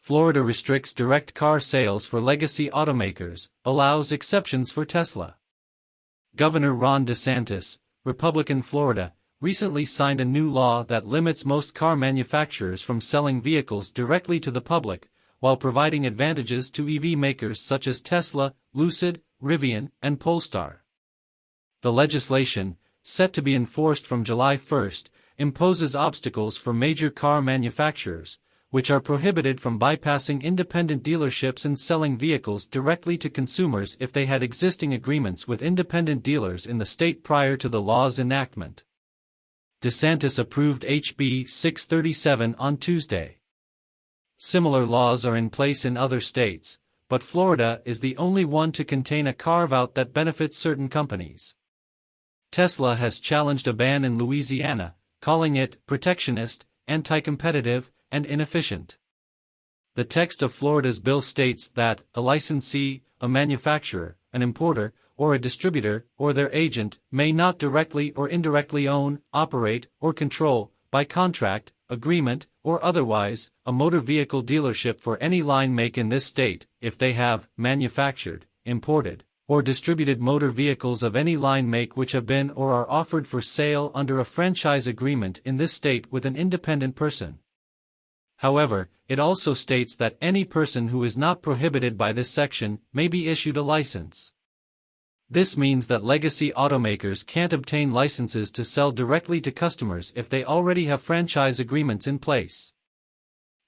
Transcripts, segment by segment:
Florida restricts direct car sales for legacy automakers, allows exceptions for Tesla. Governor Ron DeSantis, Republican Florida, recently signed a new law that limits most car manufacturers from selling vehicles directly to the public, while providing advantages to EV makers such as Tesla, Lucid, Rivian, and Polestar. The legislation, set to be enforced from July 1, imposes obstacles for major car manufacturers, which are prohibited from bypassing independent dealerships and selling vehicles directly to consumers if they had existing agreements with independent dealers in the state prior to the law's enactment. DeSantis approved HB 637 on Tuesday. Similar laws are in place in other states, but Florida is the only one to contain a carve-out that benefits certain companies. Tesla has challenged a ban in Louisiana, calling it protectionist, anti-competitive, and inefficient. The text of Florida's bill states that a licensee, a manufacturer, an importer, or a distributor, or their agent, may not directly or indirectly own, operate, or control, by contract, agreement, or otherwise, a motor vehicle dealership for any line make in this state, if they have manufactured, imported, or distributed motor vehicles of any line make which have been or are offered for sale under a franchise agreement in this state with an independent person. However, it also states that any person who is not prohibited by this section may be issued a license. This means that legacy automakers can't obtain licenses to sell directly to customers if they already have franchise agreements in place.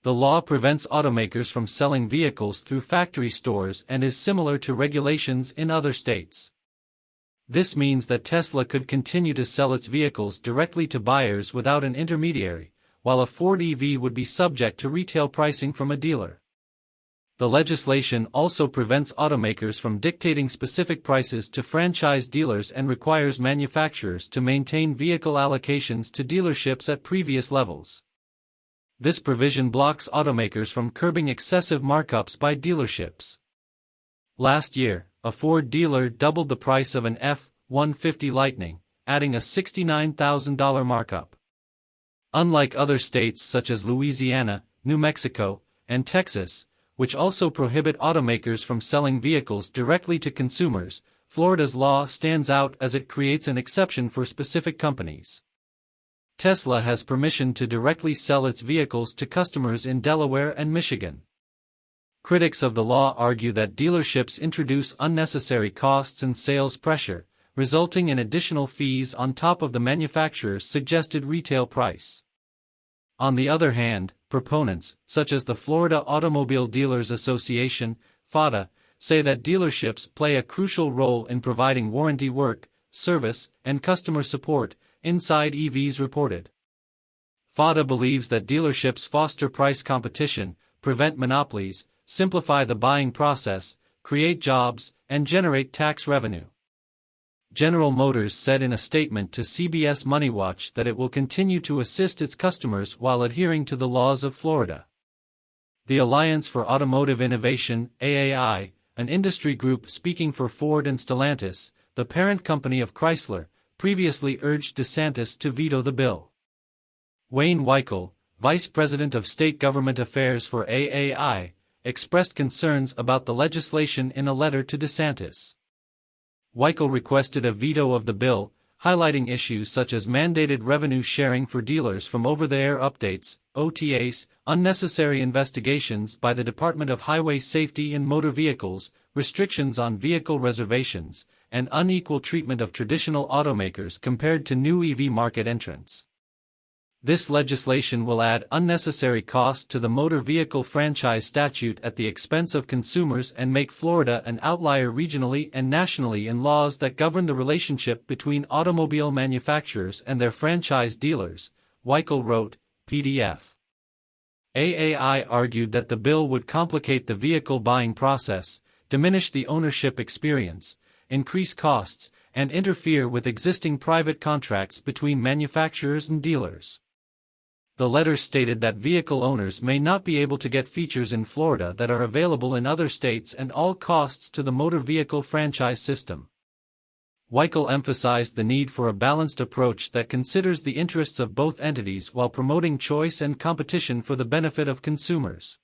The law prevents automakers from selling vehicles through factory stores and is similar to regulations in other states. This means that Tesla could continue to sell its vehicles directly to buyers without an intermediary, while a Ford EV would be subject to retail pricing from a dealer. The legislation also prevents automakers from dictating specific prices to franchise dealers and requires manufacturers to maintain vehicle allocations to dealerships at previous levels. This provision blocks automakers from curbing excessive markups by dealerships. Last year, a Ford dealer doubled the price of an F-150 Lightning, adding a $69,000 markup. Unlike other states such as Louisiana, New Mexico, and Texas, which also prohibit automakers from selling vehicles directly to consumers, Florida's law stands out as it creates an exception for specific companies. Tesla has permission to directly sell its vehicles to customers in Delaware and Michigan. Critics of the law argue that dealerships introduce unnecessary costs and sales pressure, resulting in additional fees on top of the manufacturer's suggested retail price. On the other hand, proponents, such as the Florida Automobile Dealers Association, FADA, say that dealerships play a crucial role in providing warranty work, service, and customer support, Inside EVs reported. FADA believes that dealerships foster price competition, prevent monopolies, simplify the buying process, create jobs, and generate tax revenue. General Motors said in a statement to CBS MoneyWatch that it will continue to assist its customers while adhering to the laws of Florida. The Alliance for Automotive Innovation, AAI, an industry group speaking for Ford and Stellantis, the parent company of Chrysler, previously urged DeSantis to veto the bill. Wayne Weichel, Vice President of State Government Affairs for AAI, expressed concerns about the legislation in a letter to DeSantis. Weichel requested a veto of the bill, highlighting issues such as mandated revenue sharing for dealers from over-the-air updates, OTAs, unnecessary investigations by the Department of Highway Safety and Motor Vehicles, restrictions on vehicle reservations, and unequal treatment of traditional automakers compared to new EV market entrants. This legislation will add unnecessary costs to the motor vehicle franchise statute at the expense of consumers and make Florida an outlier regionally and nationally in laws that govern the relationship between automobile manufacturers and their franchise dealers, Weichel wrote, PDF. AAI argued that the bill would complicate the vehicle buying process, diminish the ownership experience, increase costs, and interfere with existing private contracts between manufacturers and dealers. The letter stated that vehicle owners may not be able to get features in Florida that are available in other states and all costs to the motor vehicle franchise system. Weichel emphasized the need for a balanced approach that considers the interests of both entities while promoting choice and competition for the benefit of consumers.